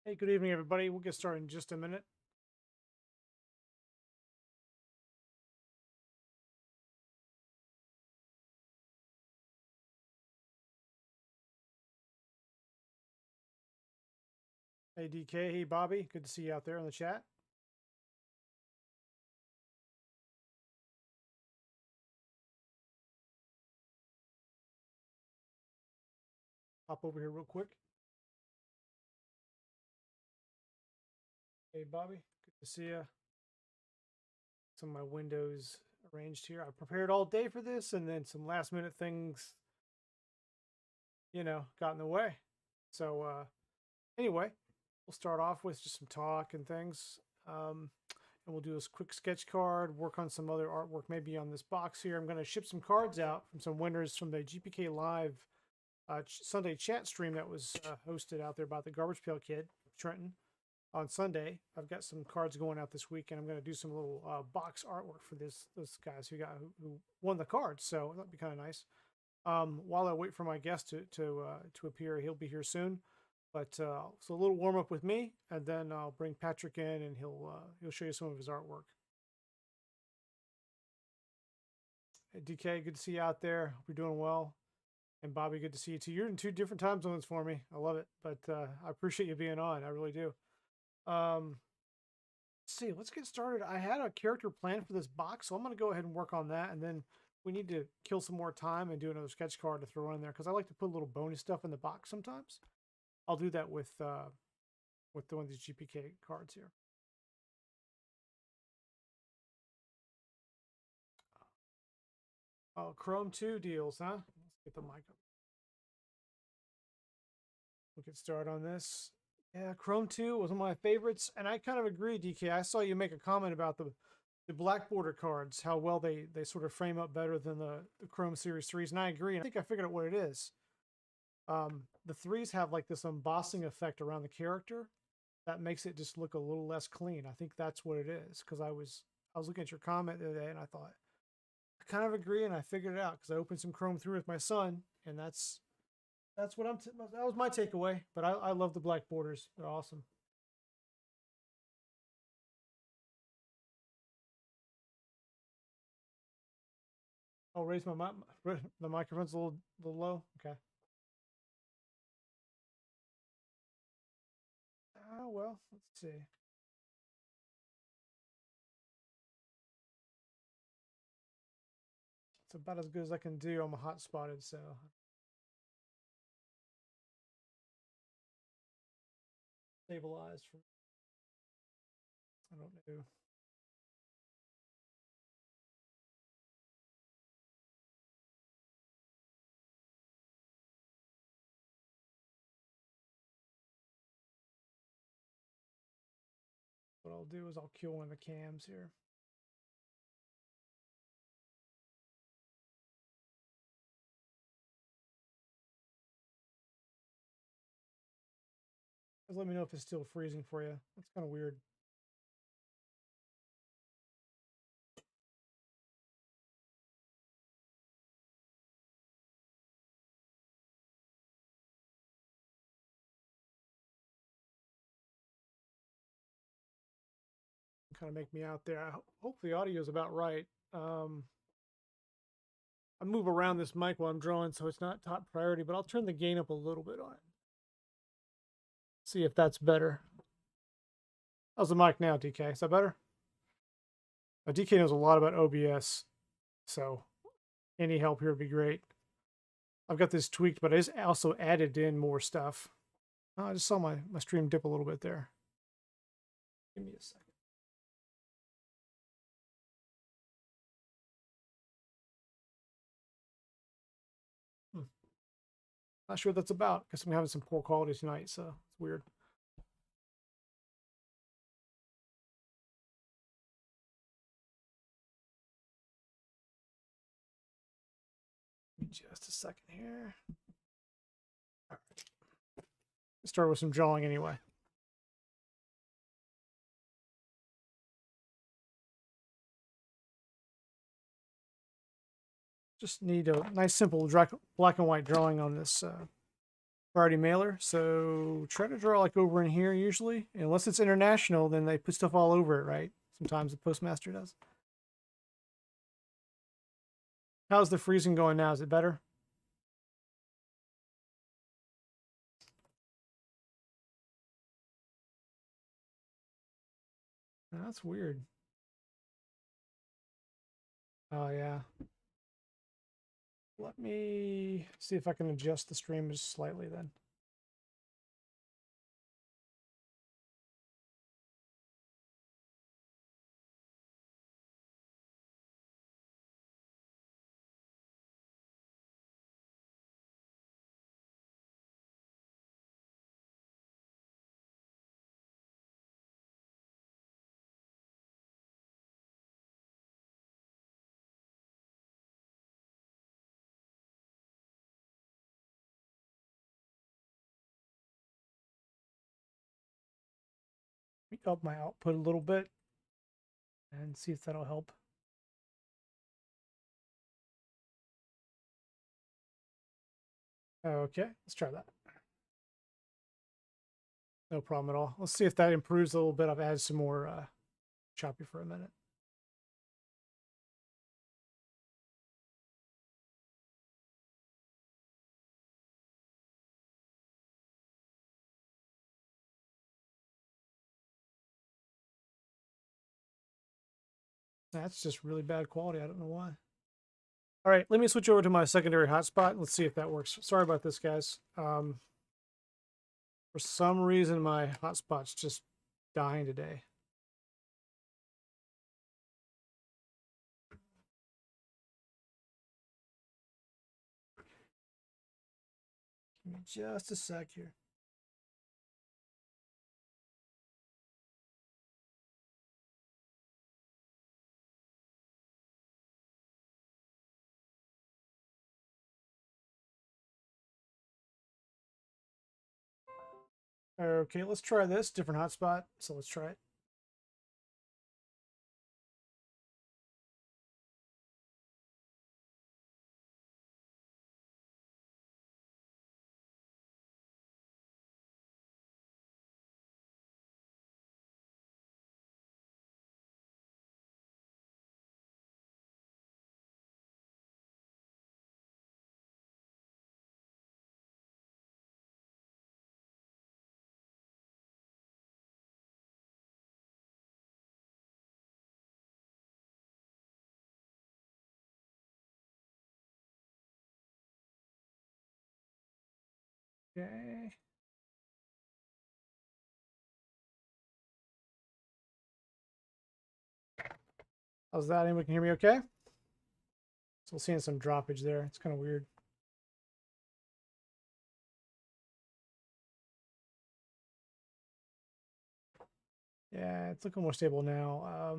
Hey, good evening, everybody. We'll get started in just a minute. Hey, DK. Hey, Bobby. Good to see you out there in the chat. Hop over here real quick. Hey, Bobby. Good to see you. Some of my windows arranged here. I prepared all day for this, and then some last minute things, got in the way. So, anyway, we'll start off with just some talk and things. And we'll do this quick sketch card, work on some other artwork, maybe on this box here. I'm going to ship some cards out from some winners from the GPK Live Sunday chat stream that was hosted out there by the Garbage Pail Kid, Trenton, on Sunday. I've got some cards going out this week, and I'm going to do some little box artwork for those guys who won the cards. So that'd be kind of nice. While I wait for my guest to appear, he'll be here soon. But so a little warm up with me, and then I'll bring Patrick in, and he'll show you some of his artwork. Hey, DK, good to see you out there. Hope you're doing well. And Bobby, good to see you too. You're in 2 different time zones for me. I love it, but I appreciate you being on. I really do. Let's see, let's get started. I had a character plan for this box, so I'm going to go ahead and work on that, and then we need to kill some more time and do another sketch card to throw in there because I like to put a little bonus stuff in the box sometimes. I'll do that with one of these GPK cards here. Oh, Chrome 2 deals, huh? Let's get the mic up. We'll get started on this. Yeah, Chrome 2 was one of my favorites, and I kind of agree, DK. I saw you make a comment about the black border cards, how well they sort of frame up better than the Chrome Series 3s, and I agree. And I think I figured out what it is. The 3s have like this embossing effect around the character that makes it just look a little less clean. I think that's what it is, because I was looking at your comment the other day, and I thought, I kind of agree, and I figured it out because I opened some Chrome 3 with my son, and that's what that was my takeaway. But I love the black borders; they're awesome. I'll raise the microphone's a little low. Okay. Oh well, let's see. It's about as good as I can do. I'm hot spotted, so stabilized. I don't know. What I'll do is I'll kill one of the cams here. Just let me know if it's still freezing for you. That's kind of weird. Kind of make me out there. I hope the audio is about right. I move around this mic while I'm drawing, so it's not top priority, but I'll turn the gain up a little bit on it. See if that's better. How's the mic now, DK? Is that better? DK knows a lot about OBS, so any help here would be great. I've got this tweaked, but I just also added in more stuff. I just saw my stream dip a little bit there. Give me a second. Not sure what that's about because I'm having some poor quality tonight, so it's weird. Just a second here. All right. Start with some drawing anyway. Just need a nice simple black and white drawing on this priority mailer. So try to draw like over in here usually. Unless it's international, then they put stuff all over it, right? Sometimes the postmaster does. How's the freezing going now? Is it better? That's weird. Oh, yeah. Let me see if I can adjust the stream just slightly then. Let me up my output a little bit and see if that'll help. Okay, let's try that. No problem at all. Let's see if that improves a little bit. I've added some more choppy for a minute. That's just really bad quality. I don't know why. All right, let me switch over to my secondary hotspot. Let's see if that works. Sorry about this, guys. For some reason, my hotspot's just dying today. Give me just a sec here. Okay, let's try this. Different hotspot. So let's try it. Okay. How's that? Anyone can hear me okay? Still seeing some droppage there. It's kind of weird. Yeah, it's looking more stable now.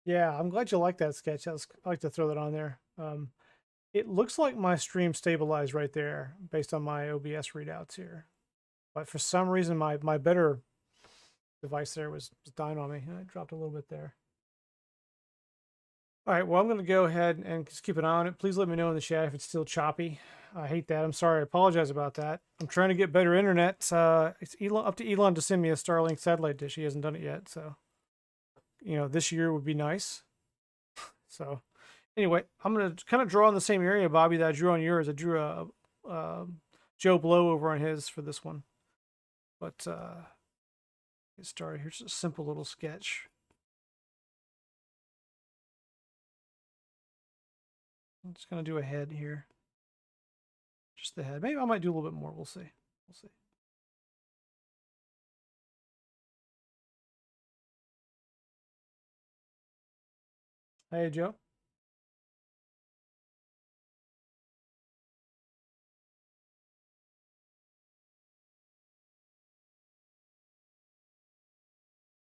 Yeah, I'm glad you like that sketch. I like to throw that on there. It looks like my stream stabilized right there based on my OBS readouts here. But for some reason, my better device there was dying on me. It dropped a little bit there. All right, well, I'm going to go ahead and just keep an eye on it. Please let me know in the chat if it's still choppy. I hate that. I'm sorry. I apologize about that. I'm trying to get better internet. It's up to Elon to send me a Starlink satellite dish. He hasn't done it yet. So, this year would be nice. So, anyway, I'm going to kind of draw in the same area, Bobby, that I drew on yours. I drew a Joe Blow over on his for this one. But get started. Here's a simple little sketch. I'm just going to do a head here. Just the head. Maybe I might do a little bit more. We'll see. We'll see. Hey, Joe.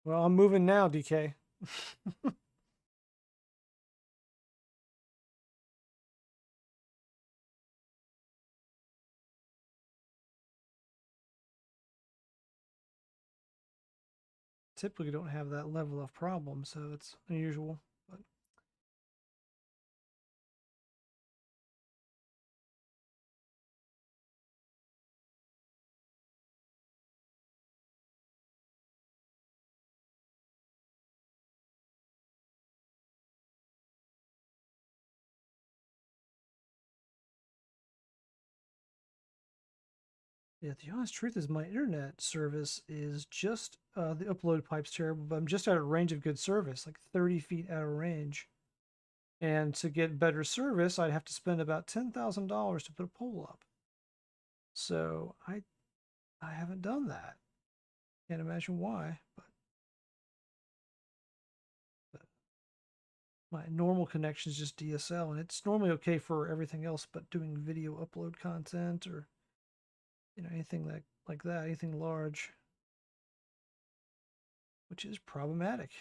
Well, I'm moving now, DK. Typically don't have that level of problem, so it's unusual. But Yeah, the honest truth is my internet service is just the upload pipe's terrible, but I'm just out of range of good service, like 30 feet out of range. And to get better service, I'd have to spend about $10,000 to put a pole up. So I haven't done that. Can't imagine why, but my normal connection is just DSL, and it's normally okay for everything else but doing video upload content or anything like that, anything large, which is problematic.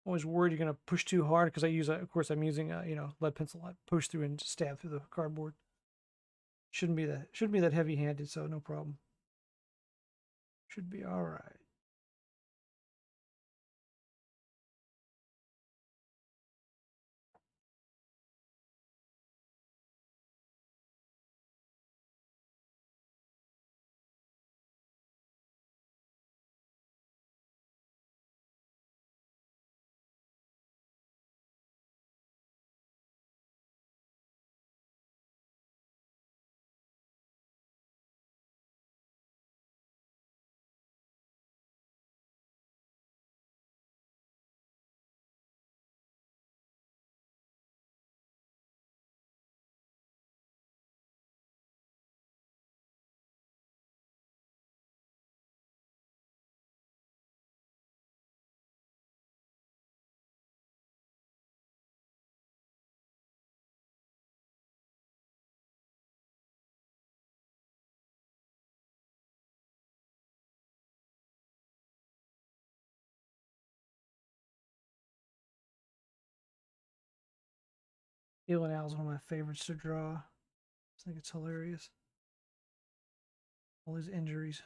Always worried you're going to push too hard because I use, of course, I'm using lead pencil. I push through and stab through the cardboard. Shouldn't be that heavy-handed, so no problem. Should be all right. Healing Owl is one of my favorites to draw. I think it's hilarious. All his injuries.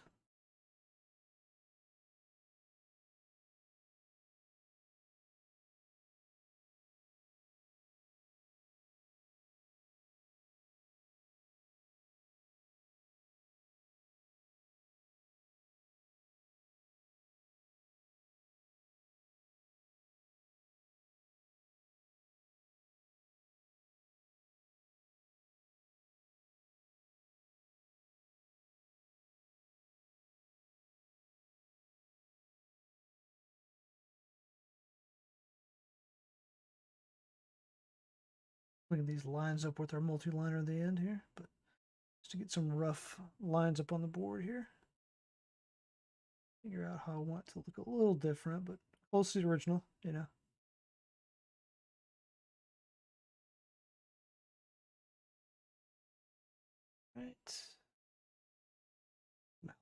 Look at these lines up with our multi-liner at the end here, but just to get some rough lines up on the board here. Figure out how I want it to look a little different, but close to the original, Right. Mouth.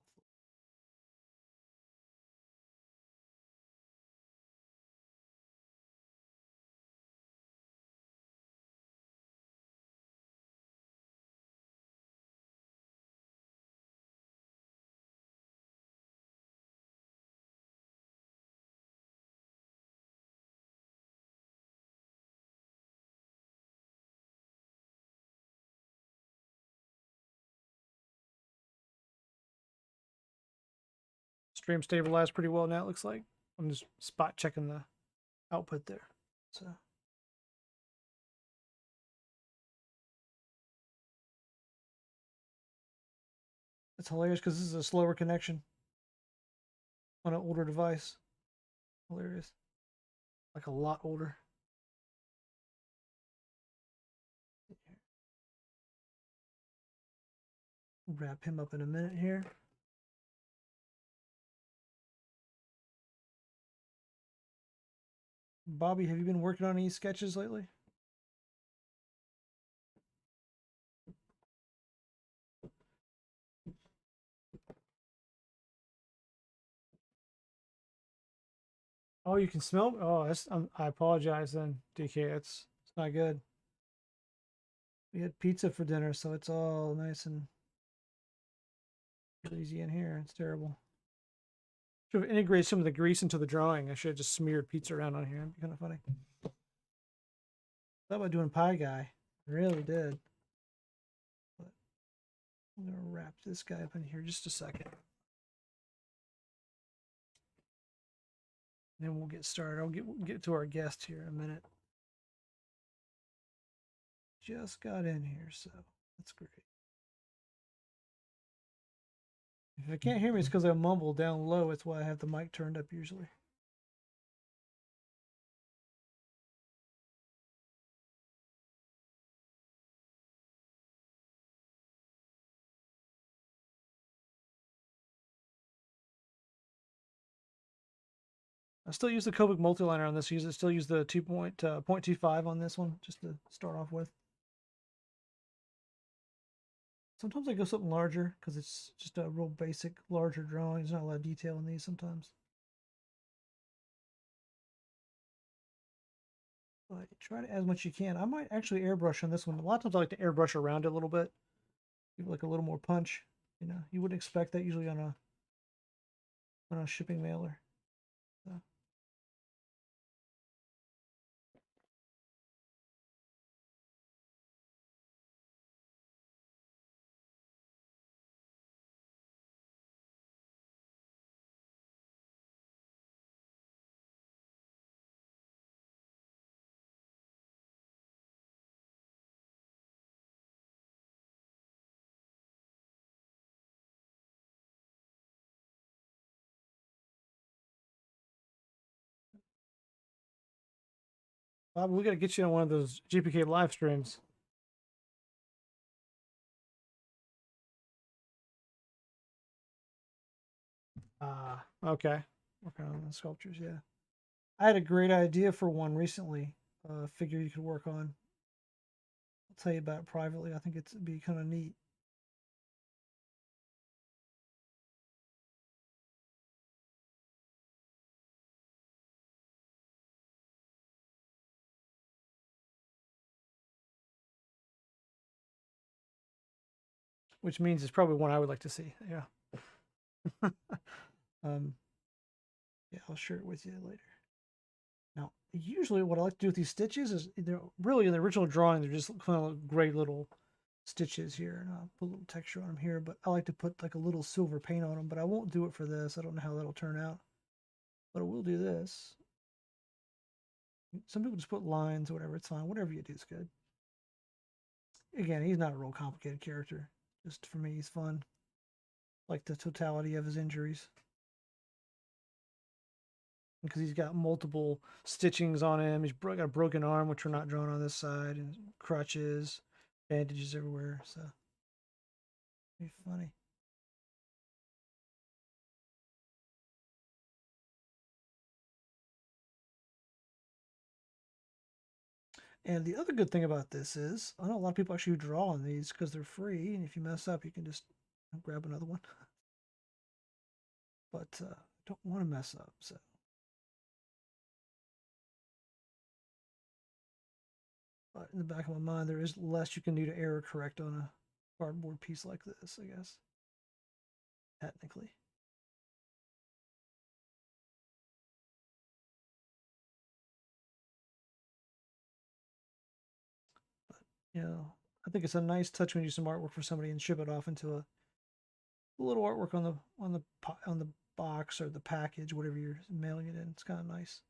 Stream stabilized pretty well now, it looks like. I'm just spot checking the output there. So it's hilarious because this is a slower connection on an older device. Hilarious. Like a lot older. Wrap him up in a minute here. Bobby, have you been working on any sketches lately? Oh, you can smell. Oh, that's. I apologize then, DK. It's not good. We had pizza for dinner, so it's all nice and greasy in here. It's terrible. Should have integrated some of the grease into the drawing. I should have just smeared pizza around on here. It'd be kind of funny. Thought about doing Pie Guy. I really did. I'm going to wrap this guy up in here just a second. Then we'll get started. I'll get to our guest here in a minute. Just got in here, so that's great. If I can't hear me, it's because I mumble down low. It's why I have the mic turned up usually. I still use the Copic multiliner on this. Still use the 2.25 on this one, just to start off with. Sometimes I go something larger because it's just a real basic, larger drawing. There's not a lot of detail in these sometimes. But try to add as much as you can. I might actually airbrush on this one. A lot of times I like to airbrush around it a little bit. Give it like a little more punch. You know, you wouldn't expect that usually on a shipping mailer. So. Bob, we got to get you on one of those GPK live streams. Okay. Working on the sculptures, yeah. I had a great idea for one recently. Figure you could work on. I'll tell you about it privately. I think it'd be kind of neat. Which means it's probably one I would like to see. Yeah. Yeah, I'll share it with you later. Now, usually what I like to do with these stitches is they're really in the original drawing, they're just kind of gray little stitches here, and I'll put a little texture on them here, but I like to put like a little silver paint on them, but I won't do it for this. I don't know how that'll turn out, but I will do this. Some people just put lines or whatever, it's fine. Whatever you do is good. Again, he's not a real complicated character. Just for me, he's fun. Like the totality of his injuries. Because he's got multiple stitchings on him. He's got a broken arm, which we're not drawn on this side, and crutches, bandages everywhere. So, be funny. And the other good thing about this is, I know a lot of people actually draw on these because they're free, and if you mess up, you can just grab another one. But don't want to mess up, so. But in the back of my mind, there is less you can do to error correct on a cardboard piece like this, I guess. Technically. But, you know, I think it's a nice touch when you do some artwork for somebody and ship it off into a little artwork on the box or the package, whatever you're mailing it in. It's kind of nice.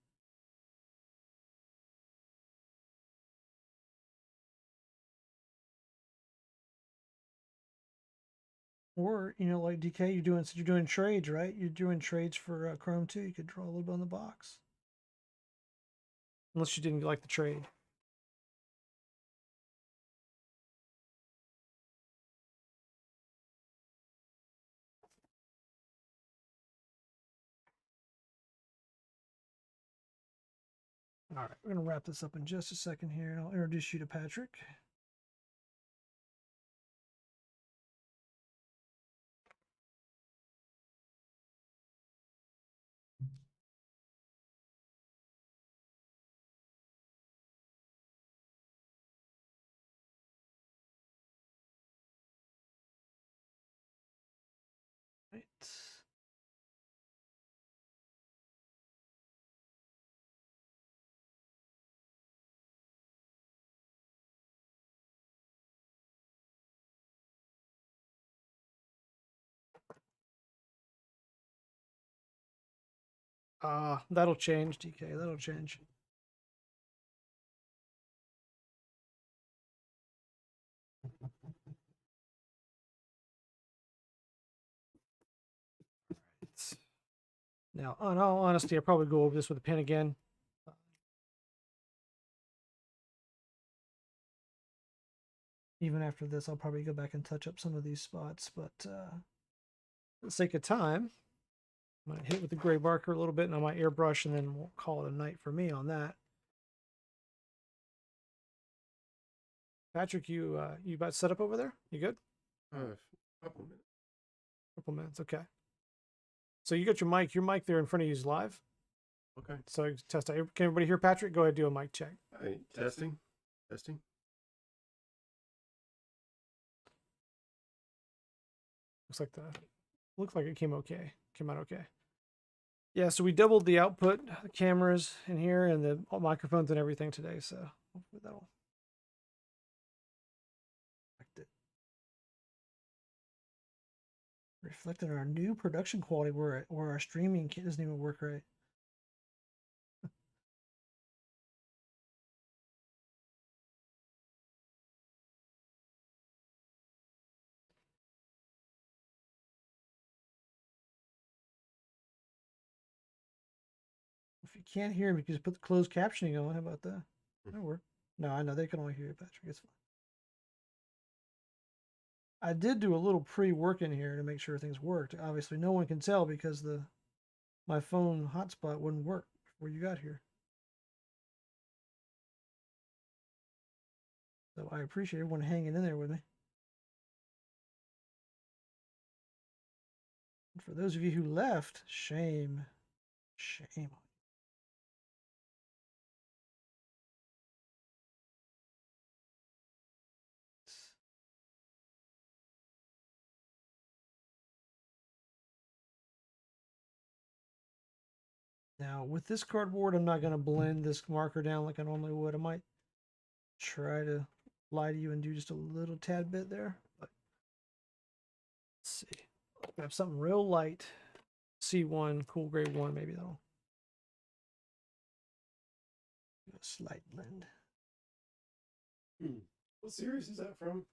Or, you know, like DK, you're doing trades, right? You're doing trades for Chrome too. You could draw a little bit on the box, unless you didn't like the trade. All right, we're gonna wrap this up in just a second here, and I'll introduce you to Patrick. Right. That'll change, DK. That'll change. Now, in all honesty, I'll probably go over this with a pen again. Even after this, I'll probably go back and touch up some of these spots, but for the sake of time, I might hit with the gray marker a little bit, and I might airbrush, and then we'll call it a night for me on that. Patrick, you about set up over there? You good? Couple minutes. Couple minutes, okay. So you got your mic there in front of you is live. Okay. So test out. Can everybody hear Patrick? Go ahead, do a mic check. All right, testing. Looks like it came okay. Came out okay. Yeah, so we doubled the output cameras in here and the microphones and everything today, so hopefully that'll reflected our new production quality where our streaming doesn't even work right. If you can't hear me, you can just put the closed captioning on. How about that? That'll work. No, I know they can only hear you, Patrick. It's fine. I did do a little pre-work in here to make sure things worked. Obviously, no one can tell because my phone hotspot wouldn't work before you got here. So I appreciate everyone hanging in there with me. And for those of you who left, shame. Shame. Now, with this cardboard, I'm not going to blend this marker down like I normally would. I might try to lie to you and do just a little tad bit there. But let's see. I have something real light. C1, cool grade 1, maybe that'll do a slight blend. What series is that from?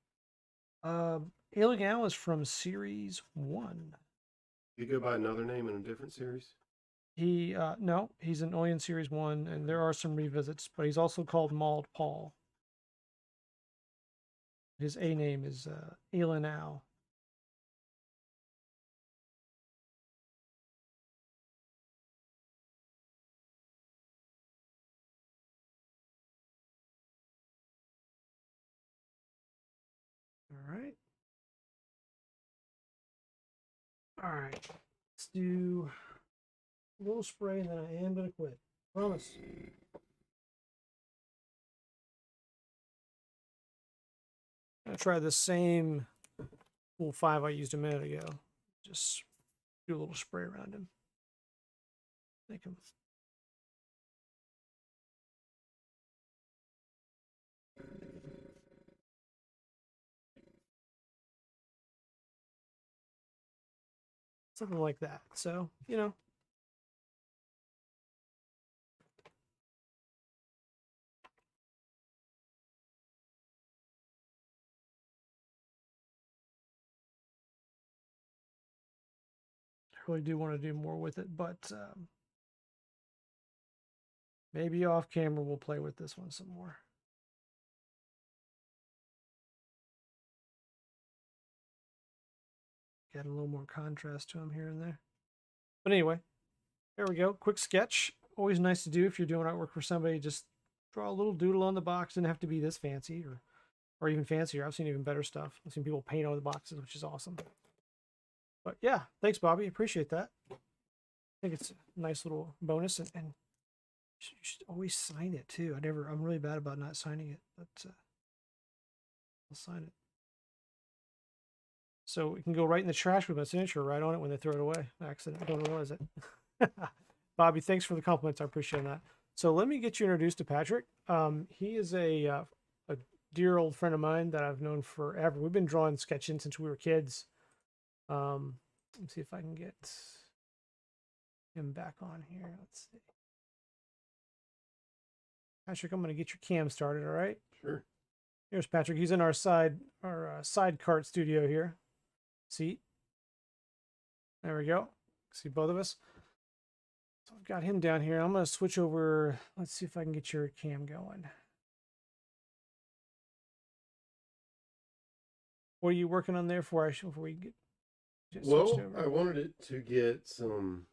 Alien Al is from series 1. You go by another name in a different series? No, he's in Alien series 1, and there are some revisits, but he's also called Mauled Paul. His A name is Alien Al. All right. All right. Let's do a little spray, and then I am going to quit. Promise. I'm going to try the same Pool 5 I used a minute ago. Just do a little spray around him. Make him. Something like that. So, you know. I really do want to do more with it, but maybe off camera we'll play with this one some more. Got a little more contrast to him here and there. But anyway, there we go. Quick sketch. Always nice to do if you're doing artwork for somebody. Just draw a little doodle on the box. Doesn't have to be this fancy or even fancier. I've seen even better stuff. I've seen people paint on the boxes, which is awesome. But yeah, thanks, Bobby. Appreciate that. I think it's a nice little bonus, and you should always sign it too. I'm really bad about not signing it, but I'll sign it. So it can go right in the trash with my signature right on it when they throw it away. Accident. I don't realize it. Bobby, thanks for the compliments. I appreciate that. So let me get you introduced to Patrick. He is a dear old friend of mine that I've known forever. We've been drawing, sketching since we were kids. Let me see if I can get him back on here. Let's see. Patrick, I'm going to get your cam started. All right. Sure. Here's Patrick. He's in our side cart studio here. See. There we go. See both of us. So I've got him down here. I'm going to switch over. Let's see if I can get your cam going. What are you working on there before we get switched over? I wanted it to get some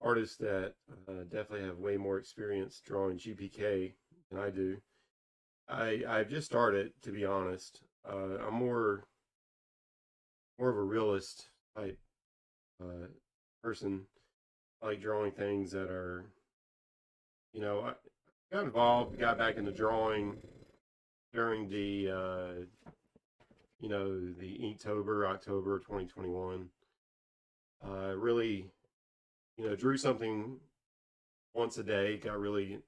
artists that definitely have way more experience drawing GPK than I do. I've just started, to be honest. I'm more of a realist type person. I like drawing things that are, I got involved, got back into drawing during the, the October 2021. Really, drew something once a day, got really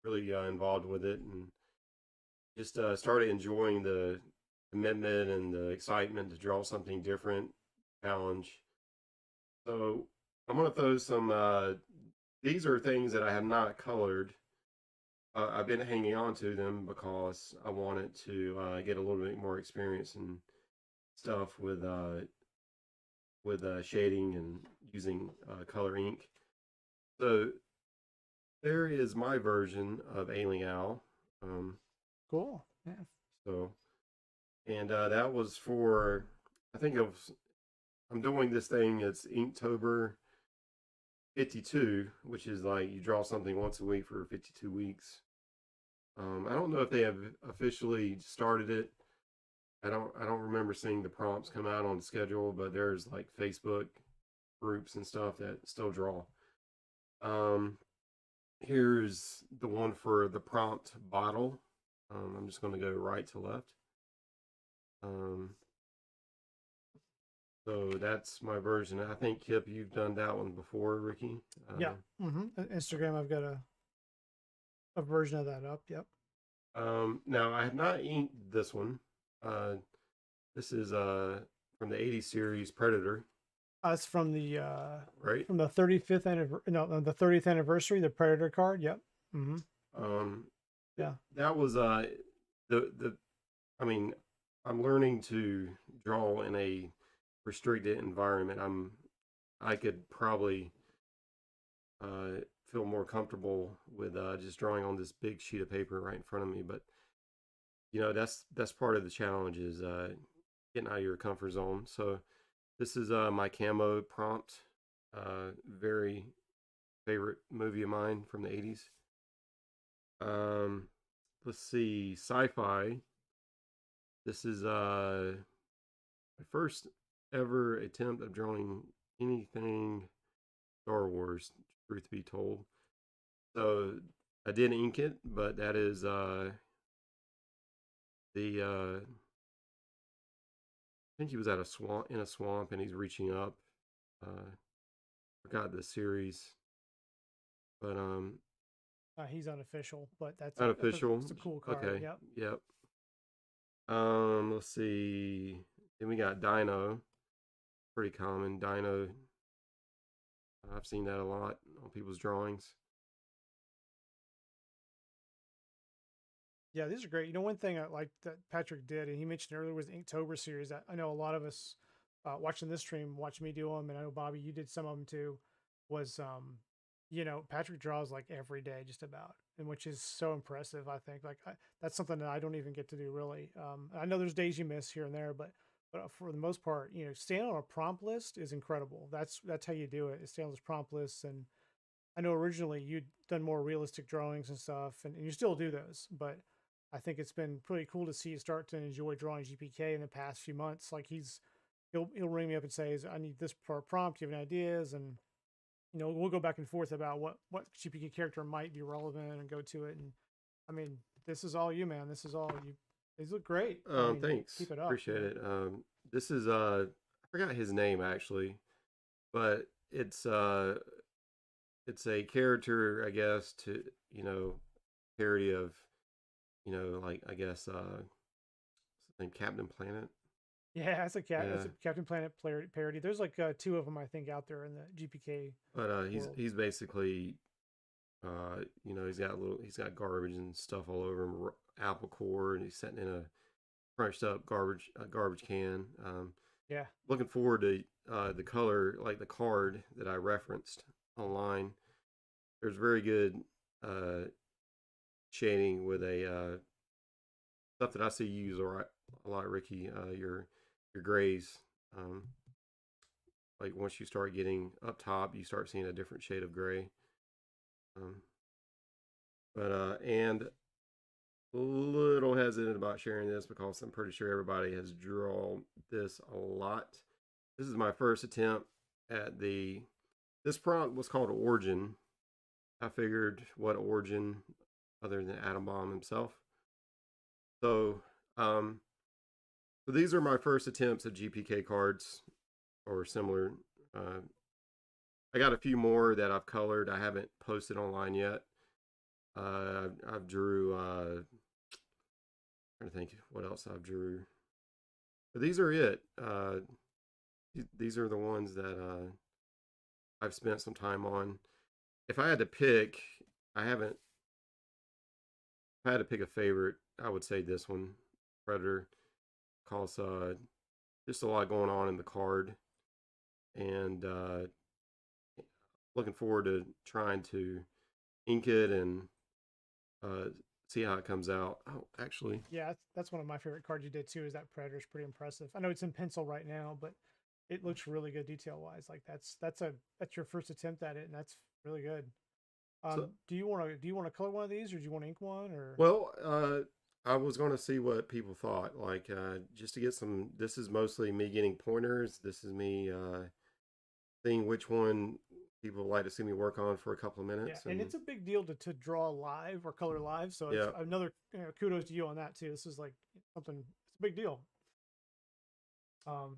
involved with it, and just started enjoying the commitment and the excitement to draw something different, challenge. So I'm going to throw some, these are things that I have not colored. I've been hanging on to them because I wanted to get a little bit more experience and stuff with shading and using color ink. So there is my version of Ailing Owl. Cool. Yeah. So, and that was for, I think I'm doing this thing. It's Inktober 52, which is like you draw something once a week for 52 weeks. I don't know if they have officially started it. I don't remember seeing the prompts come out on the schedule, but there's like Facebook groups and stuff that still draw. Here's the one for the prompt bottle. I'm just going to go right to left. So that's my version. I think, Kip, you've done that one before, Ricky. Yeah. Instagram, I've got a version of that up. Yep. Now I have not inked this one. This is from the 80s series Predator. It's from the right, from the 35th anniversary. No, the 30th anniversary. The Predator card. Yep. Yeah. That was I mean, I'm learning to draw in a restricted environment. I could probably feel more comfortable with just drawing on this big sheet of paper right in front of me, but that's part of the challenge is getting out of your comfort zone. So this is my camo prompt, very favorite movie of mine from the 80s. Let's see, sci-fi. This is my first ever attempt of drawing anything Star Wars, truth be told. So I did ink it, but that is I think he was at in a swamp, and he's reaching up. Forgot the series, but he's unofficial, but that's unofficial. It's a cool card. Okay. Yep. Let's see. Then we got Dino. Pretty common. Dino. I've seen that a lot on people's drawings. Yeah, these are great. One thing I like that Patrick did, and he mentioned earlier, was the Inktober series. I know a lot of us watching this stream, watch me do them, and I know Bobby, you did some of them too. Was Patrick draws like every day, just about, and which is so impressive. I think that's something that I don't even get to do really. I know there's days you miss here and there, but for the most part, staying on a prompt list is incredible. That's how you do it. Is stay on those prompt lists. And I know originally you'd done more realistic drawings and stuff, and you still do those, but I think it's been pretty cool to see you start to enjoy drawing GPK in the past few months. Like he'll ring me up and say, "I need this for a prompt. Do you have any ideas?" And we'll go back and forth about what GPK character might be relevant and go to it. And I mean, this is all you, man. This is all you. These look great. Thanks. Keep it up. Appreciate it. This is I forgot his name actually, but it's a character, I guess, to parody of like I guess something Captain Planet. Yeah, that's Yeah, a Captain Planet parody. There's like two of them I think out there in the GPK but world. he's basically you know, he's got garbage and stuff all over him, apple core, and he's sitting in a crunched up garbage can. Yeah, Looking forward to the color, like the card that I referenced online. There's very good uh, shading with a stuff that I see you use a lot, Ricky. Your grays. Um, like once you start getting up top, you start seeing a different shade of gray. Um, but and a little hesitant about sharing this because I'm pretty sure everybody has drawn this a lot. This is my first attempt at the. This prompt was called Origin. I figured what Origin other than Atom Bomb himself. So, um, so these are my first attempts at GPK cards or similar. Uh, I got a few more that I've colored. I haven't posted online yet. I've drew. Trying to think what else I've drew. But these are it. These are the ones that I've spent some time on. If I had to pick, I haven't. If I had to pick a favorite, I would say this one, Predator, cause just a lot going on in the card, and looking forward to trying to ink it and uh, see how it comes out. Oh, actually, yeah, that's one of my favorite cards you did too. Is that Predator's pretty impressive. I know it's in pencil right now, but it looks really good detail wise. Like that's your first attempt at it, and that's really good. so Do you want to color one of these, or do you want to ink one, or? well, I was going to see what people thought, like just to get some. This is mostly me getting pointers. This is me seeing which one people would like to see me work on for a couple of Yeah, minutes, and and it's a big deal to draw live or color live. So it's yeah. another kudos to you on that too. This is like something. It's a big deal.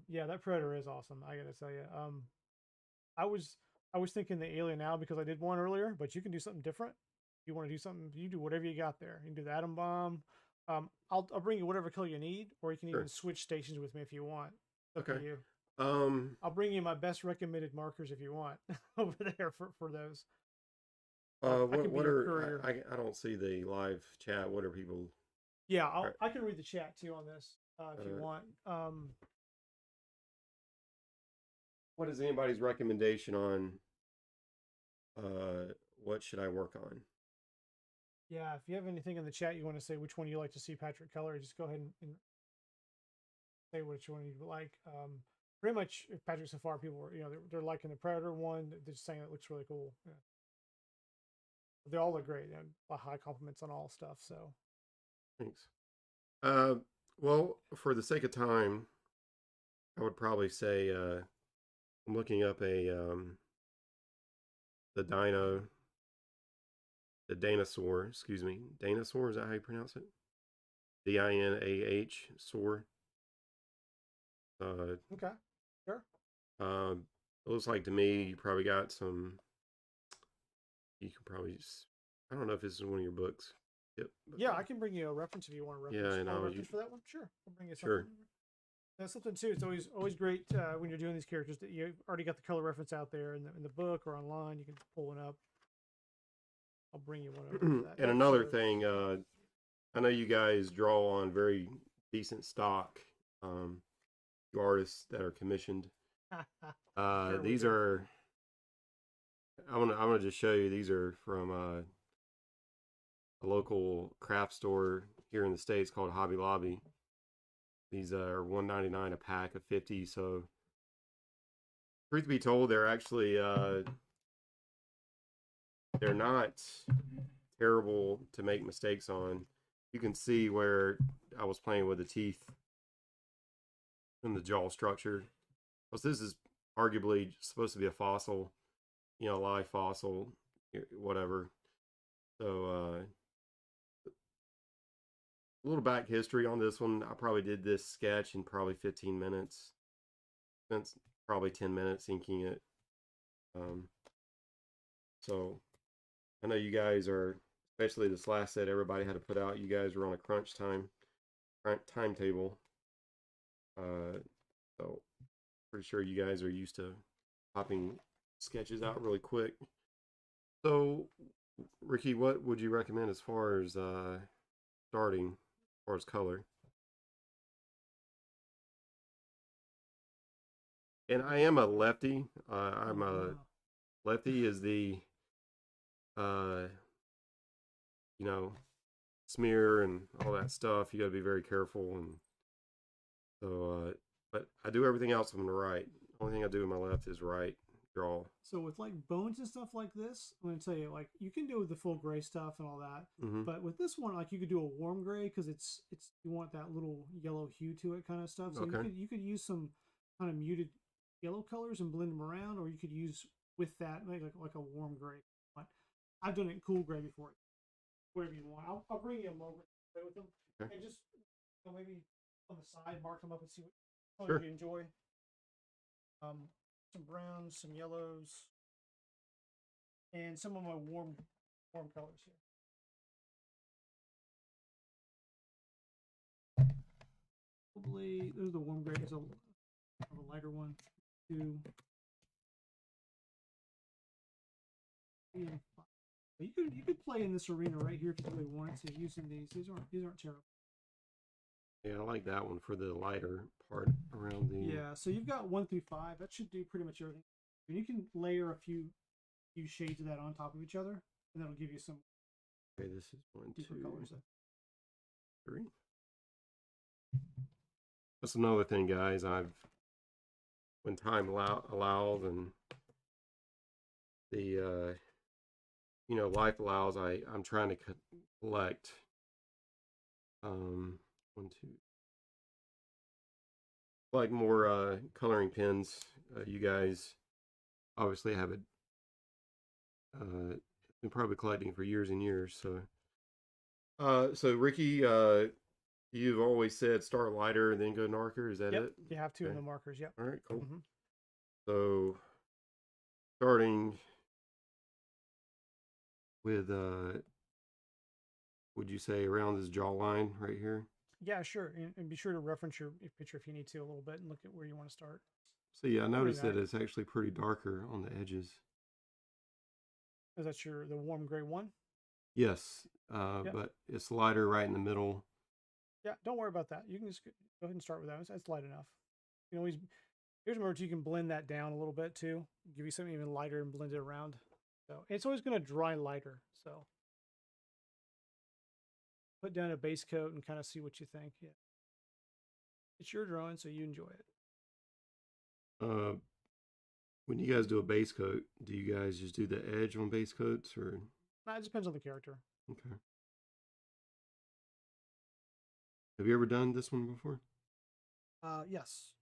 Yeah, that Predator is awesome. I gotta tell you. I was I was thinking the Alien now because I did one earlier, but you can do something different. You want to do something? You do whatever you got there. You can do the atom bomb. I'll bring you whatever color you need, or you can even Sure. switch stations with me if you want. It's up to Okay. you. Um, I'll bring you my best recommended markers if you want over there for those. Or I can be what your are courier. I don't see the live chat. What are people? Yeah, All right. I can read the chat too on this if you Uh, want. what is anybody's recommendation on uh what should I work on? Yeah, if you have anything in the chat you want to say which one you like to see Patrick color, just go ahead and say which one you like. Pretty much, if Patrick so far, people were they're liking the Predator one. They're just saying it looks really cool. Yeah. They all look great and high compliments on all stuff. So Thanks. Uh, well, for the sake of time, I would probably say I'm looking up a the dinosaur. Excuse me, dinosaur. Is that how you pronounce it? DINAH Soar. Uh, okay, sure. it looks like to me you probably got some. You can probably just. I don't know if this is one of your books. Yep. But, Yeah, I can bring you a reference if you want a yeah, reference. You and want I a was reference for that one? Sure, I'll bring you something. sure. That's something too. It's always great when you're doing these characters that you already got the color reference out there in the book or online. You can pull one up. I'll bring you one over for And that. Oh, another sure. thing, I know you guys draw on very decent stock. Um, you artists that are commissioned. Sure, we These do. are. I want to just show you. These are from a local craft store here in the states called Hobby Lobby. These are $1.99 a pack of 50. So, truth be told, they're not terrible to make mistakes on. You can see where I was playing with the teeth and the jaw structure. Because this is arguably supposed to be a fossil, you know, live fossil, whatever. So, a little back history on this one. I probably did this sketch in probably 15 minutes. Spent probably 10 minutes inking it. Um, so I know you guys are, especially this last set, everybody had to put out. You guys were on a crunch timetable. So pretty sure you guys are used to popping sketches out really quick. So, Ricky, what would you recommend as far as starting, as far as color? And I am a lefty. I'm Oh, a wow. lefty is the uh, you know, smear and all that stuff. You got to be very careful, and so. But I do everything else on the right. Only thing I do on my left is right draw. So with like bones and stuff like this, I'm gonna tell you, like you can do with the full gray stuff and all that, Mm-hmm. but with this one, like you could do a warm gray because it's you want that little yellow hue to it kind of stuff. So Okay. you could use some kind of muted yellow colors and blend them around, or you could use with that like a warm gray. But I've done it in cool gray before. Whatever you want, I'll bring you a moment to play with them Okay. and just maybe on the side mark them up and see what colors Sure. you enjoy. Some browns, some yellows, and some of my warm colors here. Probably there's the warm gray. There's a lighter one. Two, three, and five. You could play in this arena right here if you really wanted to using these. These aren't terrible. Yeah, I like that one for the lighter part around the. Yeah. So you've got 1 through 5. That should do pretty much everything. And you can layer a few shades of that on top of each other, and that'll give you some Okay, this is one, deeper two, colors. three. That's another thing, guys. When time allows and the life allows, I'm trying to collect one, two, like more coloring pens. You guys obviously have it been probably collecting for years and years. So Ricky, you've always said start lighter and then go darker. Is that Yep, it? you have to in Okay. the markers. Yep. All right, cool. Mm-hmm. So starting with would you say around this jawline right here? Yeah, sure. And be sure to reference your picture if you need to a little bit and look at where you want to start. So yeah, I Doing noticed that that, it's actually pretty darker on the edges. is that the warm gray one? Yes, Yeah. but it's lighter right in the middle. Yeah, don't worry about that. You can just go ahead and start with that. It's light enough. You can always here's where you can blend that down a little bit too. Give you something even lighter and blend it around. So it's always going to dry lighter. So put down a base coat and kind of see what you think. Yeah, it's your drawing, so you enjoy it. Uh, when you guys do a base coat, do you guys just do the edge on base coats or? Nah, it just depends on the character. Okay. Have you ever done this one before? Yes,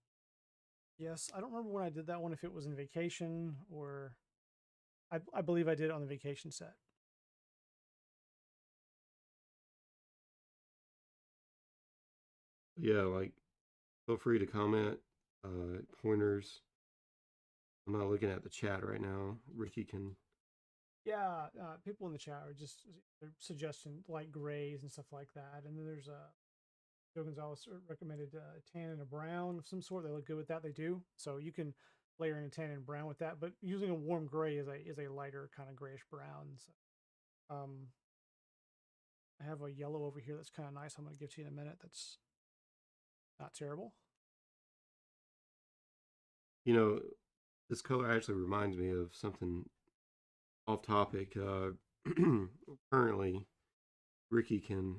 yes. I don't remember when I did that one. If it was in vacation or I believe I did it on the vacation set. Yeah, like feel free to comment, pointers. I'm not looking at the chat right now. Ricky can. Yeah, people in the chat are just they're suggesting light grays and stuff like that. And then there's Joe Gonzalez recommended tan and a brown of some sort. They look good with that. They do. So you can layer in a tan and brown with that. But using a warm gray is a lighter kind of grayish brown. So, I have a yellow over here that's kind of nice. I'm going to give to you in a minute. That's not terrible. You know, this color actually reminds me of something off topic. Currently, Ricky can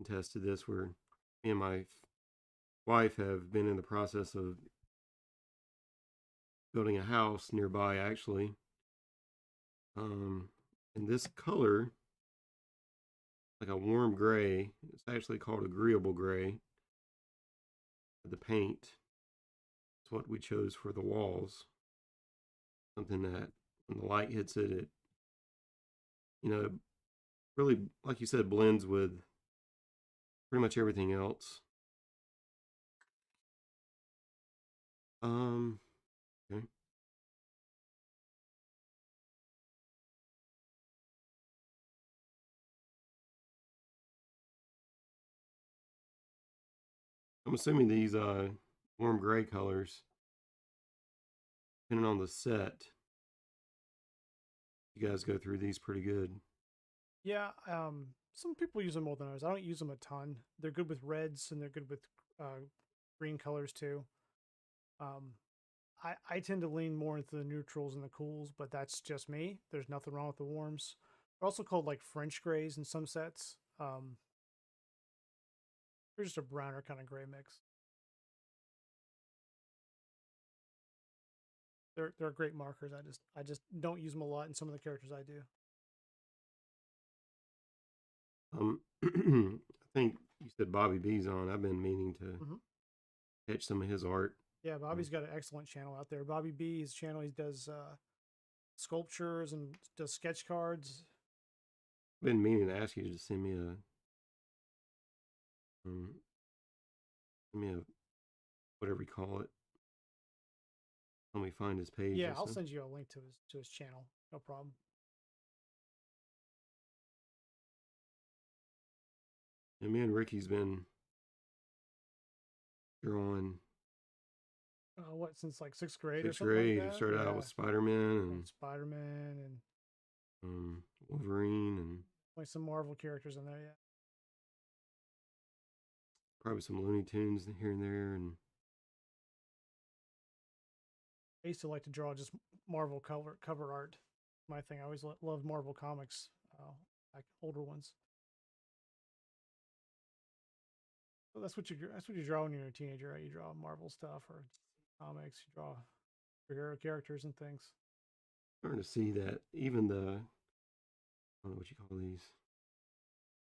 attest to this, where me and my wife have been in the process of building a house nearby, actually. And this color, like a warm gray, it's actually called agreeable gray. The paint is what we chose for the walls. Something that when the light hits it, it really, like you said, blends with pretty much everything else. Okay. I'm assuming these warm gray colors. Depending on the set, you guys go through these pretty good. Yeah, some people use them more than others. I don't use them a ton. They're good with reds and they're good with green colors too. Um, I tend to lean more into the neutrals and the cools, but that's just me. There's nothing wrong with the warms. They're also called like French grays in some sets. They're just a browner kind of gray mix. They're great markers. I just don't use them a lot in some of the characters I do. I think you said Bobby B's on. I've been meaning to Mm-hmm. catch some of his art. Yeah, Bobby's got an excellent channel out there. Bobby B, his channel, he does sculptures and does sketch cards. I've been meaning to ask you to send me a whatever you call it. Let me find his page. Yeah, I'll send you a link to his channel. No problem. And me and Ricky's been drawing. What, since like sixth grade or Sixth something grade. like that? Started out with Spider-Man and Wolverine and like some Marvel characters in there. Yeah. probably some Looney Tunes here and there. And I used to like to draw just Marvel cover art. My thing. I always loved Marvel comics, like older ones. So that's what you draw when you're a teenager, right? You draw Marvel stuff or comics. You draw superhero characters and things. starting to see that even I don't know what you call these.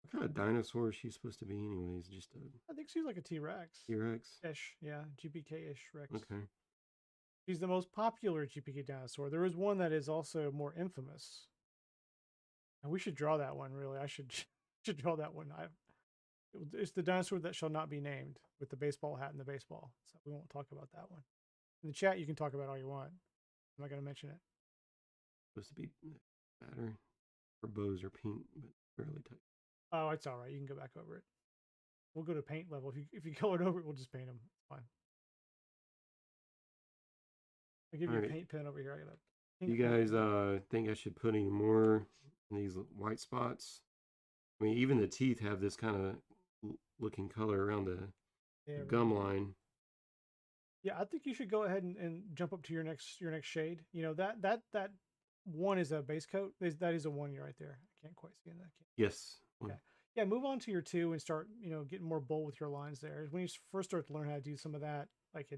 What kind of dinosaur is she supposed to be, anyways? Just I think she's like a T-Rex. T-Rex Ish, yeah, GPK-ish Rex. Okay. She's the most popular GPK dinosaur. There is one that is also more infamous. And we should draw that one, really. I should draw that one. It's the dinosaur that shall not be named with the baseball hat and the baseball. So we won't talk about that one. In the chat, you can talk about all you want. I'm not going to mention it. Supposed to be better. Her bows are pink, but fairly tight. Oh, it's all right. You can go back over it. We'll go to paint level. If you color it over it, we'll just paint them. It's fine. I'll give you a paint pen over here. I got a you guys think I should put any more in these white spots? I mean, even the teeth have this kind of looking color around the gum line. Yeah, I think you should go ahead and jump up to your next shade. You know, that one is a base coat. That is a 1 year right there. I can't quite see in that. Yes. Okay. Yeah, move on to your 2 and start, getting more bold with your lines there. When you first start to learn how to do some of that, like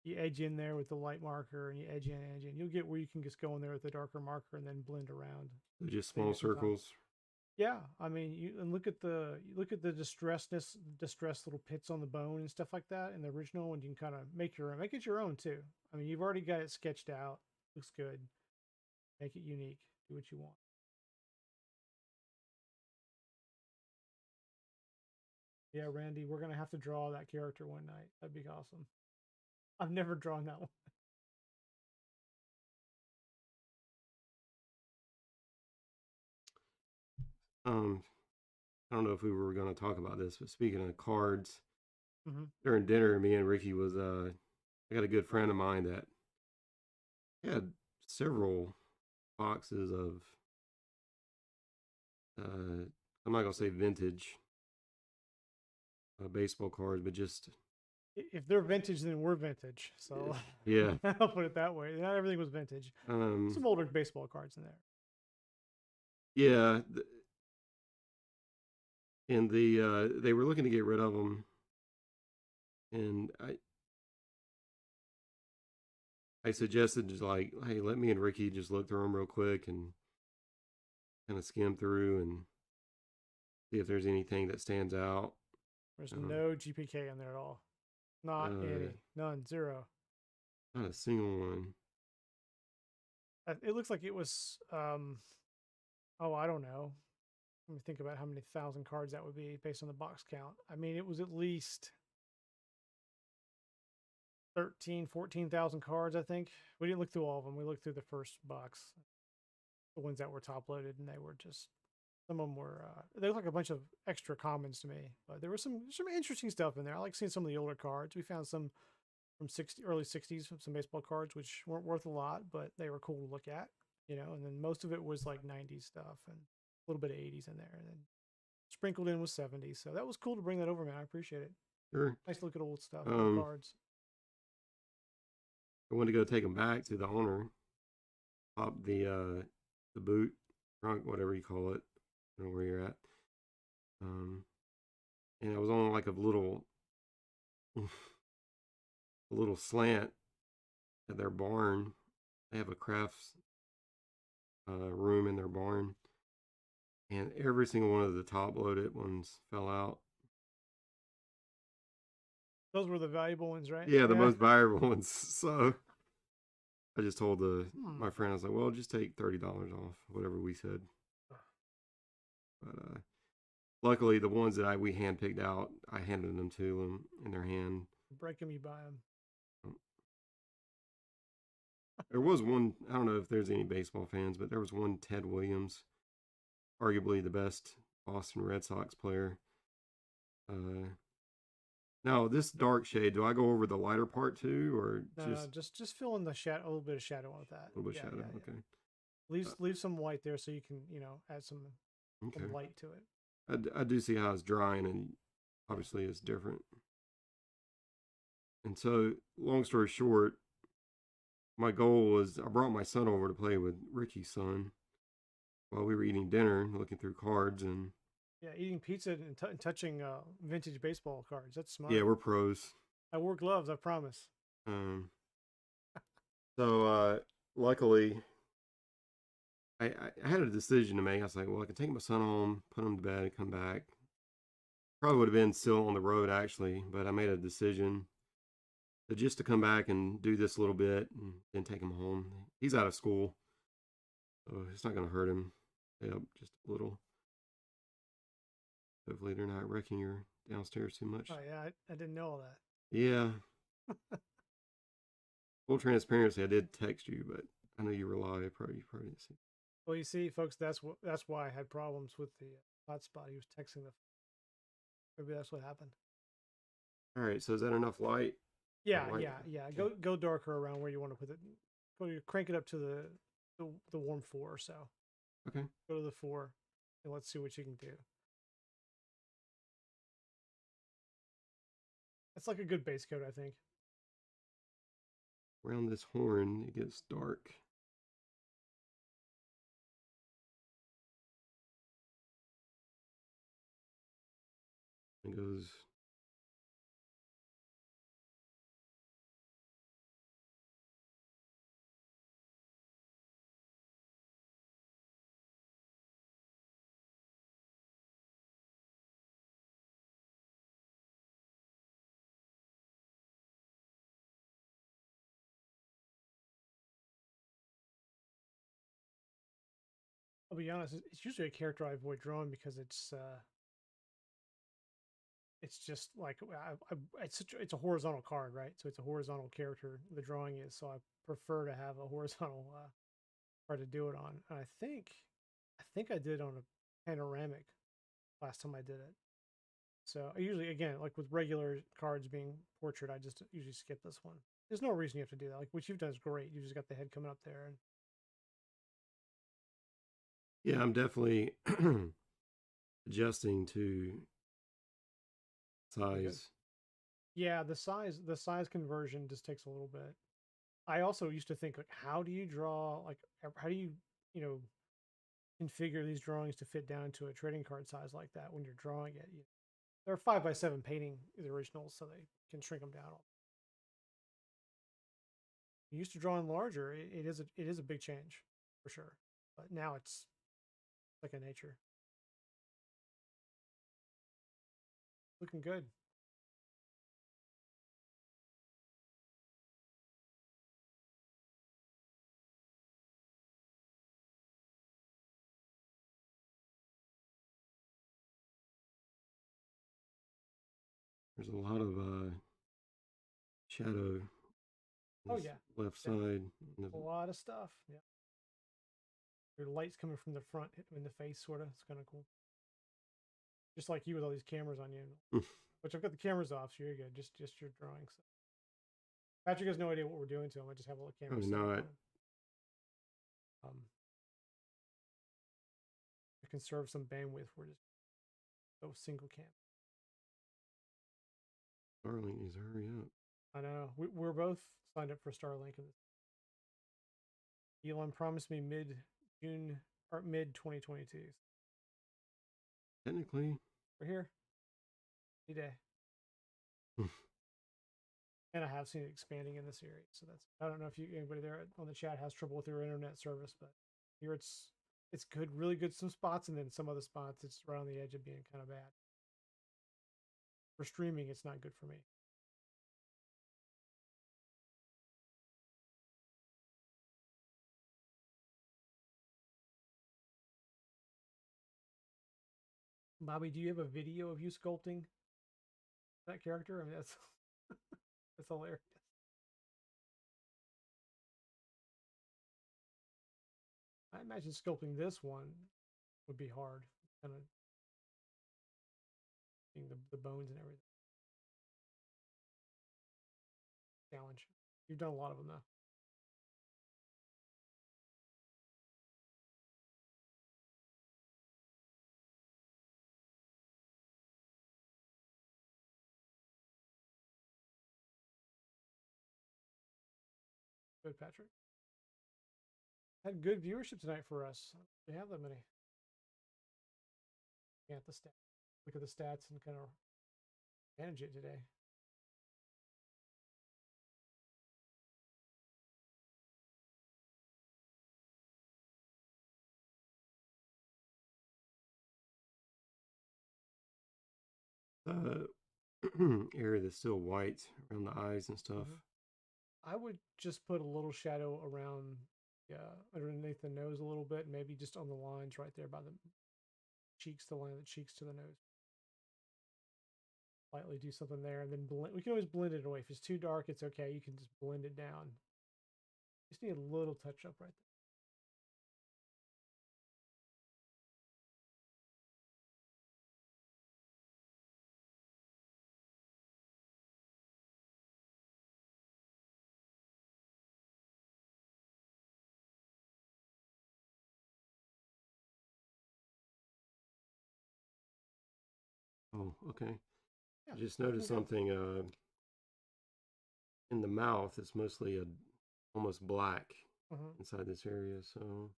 you edge in there with the light marker and you edge in. You'll get where you can just go in there with the darker marker and then blend around. So just small circles. Yeah, I mean, look at the distressed little pits on the bone and stuff like that in the original, and you can kind of make it your own too. I mean, you've already got it sketched out. Looks good. Make it unique. Do what you want. Yeah, Randy, we're gonna have to draw that character one night. That'd be awesome. I've never drawn that one. I don't know if we were going to talk about this, but speaking of cards, during dinner, me and Ricky was I got a good friend of mine that had several boxes of I'm not gonna say vintage baseball cards, but just if they're vintage, then we're vintage. So yeah, I'll put it that way. Not everything was vintage. Some older baseball cards in there. Yeah, and they were looking to get rid of them, and I suggested just like, hey, let me and Ricky just look through them real quick and kind of skim through and see if there's anything that stands out. There's no GPK in there at all. Not any. None. Zero. Not a single one. It looks like it was, I don't know. Let me think about how many thousand cards that would be based on the box count. I mean, it was at least 14,000 cards, I think. We didn't look through all of them. We looked through the first box, the ones that were top loaded, and they were just Some of them were they look like a bunch of extra commons to me, but there was some interesting stuff in there. I like seeing some of the older cards. We found some from early '60s, some baseball cards which weren't worth a lot, but they were cool to look at, you know. And then most of it was like '90s stuff and a little bit of '80s in there, and then sprinkled in was '70s. So that was cool to bring that over, man. I appreciate it. Sure. Nice to look at old stuff, old cards. I went to go take them back to the owner. Pop the boot, trunk, whatever you call it. I don't know where you're at. And it was on like a little a little slant at their barn. They have a crafts room in their barn, and every single one of the top loaded ones fell out. Those were the valuable ones, right? Yeah, the most valuable ones. So I just told my friend, I was like, well, just take $30 off, whatever we said. But luckily, the ones that we handpicked out, I handed them to them in their hand. Break them, you buy them. There was one, I don't know if there's any baseball fans, but there was one Ted Williams, arguably the best Boston Red Sox player. Now, this dark shade, do I go over the lighter part too, or just fill in the shadow, a little bit of shadow with that. A little bit of shadow, okay. Leave some white there so you can, you know, add some light to it. I do see how it's drying, and obviously it's different. And so, long story short, my goal was I brought my son over to play with Richie's son while we were eating dinner, looking through cards and. Yeah, eating pizza and touching vintage baseball cards. That's smart. Yeah, we're pros. I wore gloves, I promise. So luckily, I had a decision to make. I was like, well, I can take my son home, put him to bed, and come back. Probably would have been still on the road, actually, but I made a decision just to come back and do this a little bit and then take him home. He's out of school, so it's not going to hurt him. Yep, just a little. Hopefully they're not wrecking your downstairs too much. Oh, yeah, I didn't know all that. Yeah. Full transparency, I did text you, but I know you were live. You probably didn't see. Well, you see, folks, that's why I had problems with the hotspot. He was texting maybe that's what happened. All right, so is that enough light? Yeah. Go darker around where you want to put it. Crank it up to the warm 4 or so. Okay. Go to the 4, and let's see what you can do. It's like a good base coat, I think. Around this horn, it gets dark. It goes. I'll be honest, it's usually a character I avoid drawing because it's just like it's a horizontal card, right? So it's a horizontal character. The drawing is, so I prefer to have a horizontal card to do it on. And I think I did on a panoramic last time I did it. So I usually, again, like with regular cards being portrait, I just usually skip this one. There's no reason you have to do that. Like what you've done is great. You just got the head coming up there, and yeah, I'm definitely adjusting to size. Yeah, the size conversion just takes a little bit. I also used to think, like, how do you draw, like, how do you, you know, configure these drawings to fit down to a trading card size like that when you're drawing it? They're 5x7 painting the originals, so they can shrink them down. You used to drawing larger. It is a big change for sure, but now it's like a nature. Looking good. There's a lot of shadow. Oh yeah, Left side. a lot of stuff. Yeah. Your light's coming from the front, hit him in the face, sort of. It's kind of cool. Just like you with all these cameras on you. Which I've got the cameras off, so you're good. Just your drawings. So. Patrick has no idea what we're doing to him. I just have a little camera. Probably not. To conserve some bandwidth, we're just go single cam. Starlink needs to hurry up. I know. We're both signed up for Starlink. Elon promised me mid-June or mid-2022. Technically, we're here. Any day. And I have seen it expanding in this area. So that's, I don't know if anybody there on the chat has trouble with their internet service, but here it's good, really good some spots, and then some other spots it's right on the edge of being kind of bad. For streaming, it's not good for me. Bobby, do you have a video of you sculpting that character? I mean, that's that's hilarious. I imagine sculpting this one would be hard, kind of being the bones and everything. Challenge. You've done a lot of them though. Good, Patrick. Had good viewership tonight for us. They have that many. Yeah, the stat. Look at the stats and kind of manage it today. The area that's still white around the eyes and stuff. I would just put a little shadow around, underneath the nose a little bit, maybe just on the lines right there by the cheeks, the line of the cheeks to the nose. Slightly do something there, and then blend. We can always blend it away. If it's too dark, it's okay. You can just blend it down. Just need a little touch up right there. Oh, okay. Yeah, I just noticed something in the mouth. It's mostly almost black inside this area. So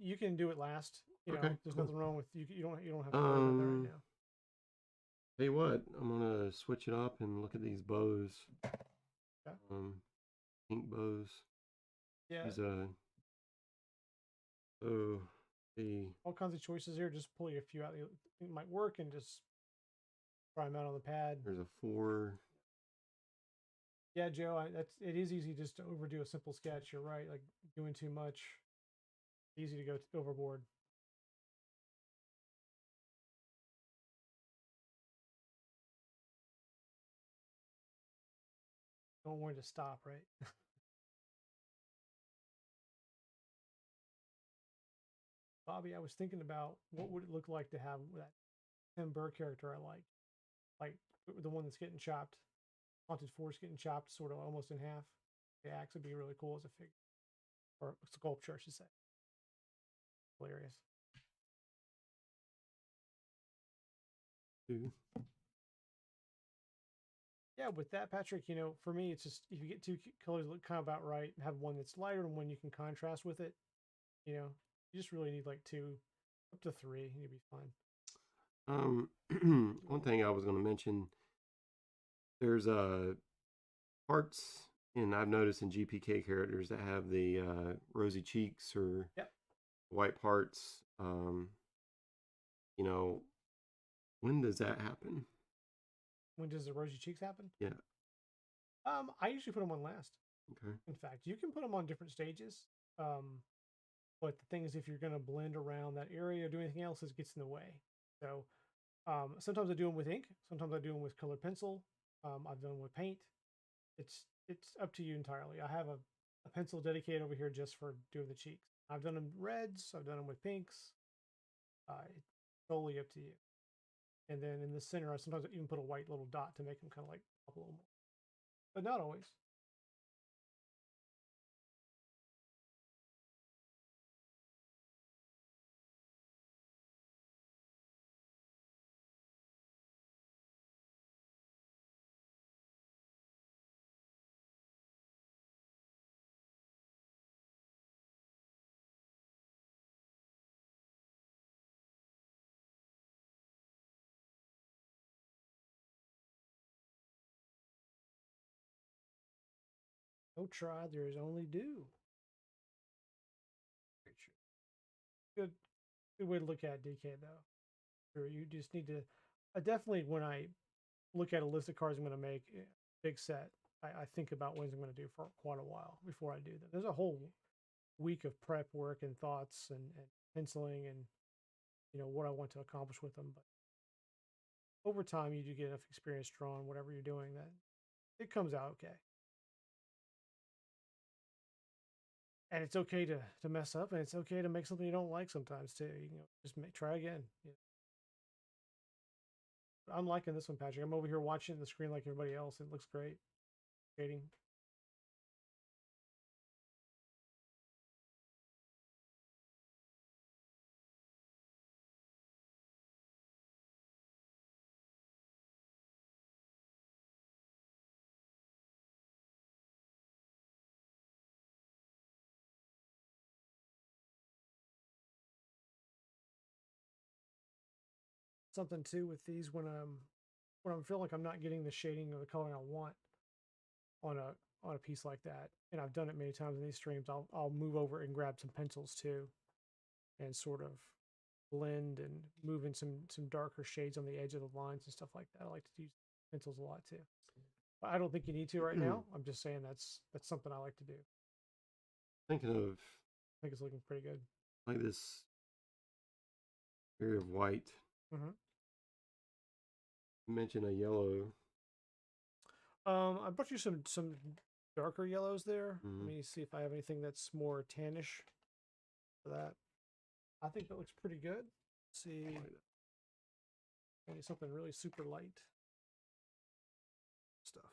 you can do it last. You know, okay, there's cool. nothing wrong with you. You don't have to worry about that right now. Tell you what, I'm gonna switch it up and look at these bows. Yeah. Pink bows. Yeah. These so the all kinds of choices here. Just pull you a few out that you might work and just try them out on the pad. There's a 4. Yeah, Joe, it is easy just to overdo a simple sketch. You're right. Like doing too much, easy to go overboard. Don't want to stop, right? Bobby, I was thinking about what would it look like to have that Tim Burr character I like the one that's getting chopped, Haunted Force getting chopped sort of almost in half. The axe would be really cool as a figure, or a sculpture, I should say. Hilarious. 2. Yeah, with that, Patrick, you know, for me, it's just if you get two colors look kind of about right, have one that's lighter and one you can contrast with it, you know, you just really need like 2 up to 3 and you'll be fine. One thing I was going to mention, there's parts, and I've noticed in GPK characters that have the rosy cheeks or white parts. You know, when does that happen? When does the rosy cheeks happen? Yeah. I usually put them on last. Okay. In fact, you can put them on different stages. But the thing is, if you're going to blend around that area or do anything else, it gets in the way. So sometimes I do them with ink. Sometimes I do them with colored pencil. I've done them with paint. It's up to you entirely. I have a pencil dedicated over here just for doing the cheeks. I've done them reds. I've done them with pinks. It's totally up to you. And then in the center, I sometimes even put a white little dot to make them kind of like pop a little more, but not always. No try, there is only do. Good, good way to look at DK though. Sure, you just need to. I definitely, when I look at a list of cards I'm going to make, big set, I think about ones I'm going to do for quite a while before I do them. There's a whole week of prep work and thoughts and penciling and what I want to accomplish with them. But over time, you do get enough experience drawing whatever you're doing that it comes out okay. And it's okay to mess up, and it's okay to make something you don't like sometimes too. You can just try again. I'm liking this one, Patrick. I'm over here watching the screen like everybody else. It looks great. Shading. Something too with these when I'm feeling like I'm not getting the shading or the coloring I want on a piece like that, and I've done it many times in these streams. I'll move over and grab some pencils too, and sort of blend and move in some darker shades on the edge of the lines and stuff like that. I like to use pencils a lot too. But I don't think you need to right now. I'm just saying that's something I like to do. Thinking of, I think it's looking pretty good. like, this area of white. Mm-hmm. You mentioned a yellow. I brought you some darker yellows there. Mm-hmm. Let me see if I have anything that's more tannish for that. I think that looks pretty good. Let's see, maybe something really super light stuff.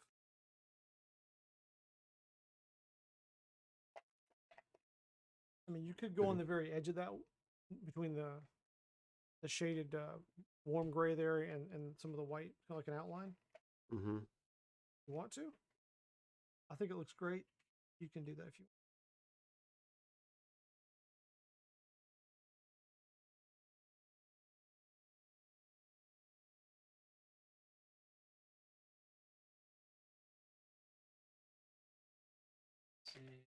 I mean, you could go on the very edge of that between the shaded warm gray there and some of the white, kind of like an outline. Mm-hmm. You want to? I think it looks great. You can do that if you want. See.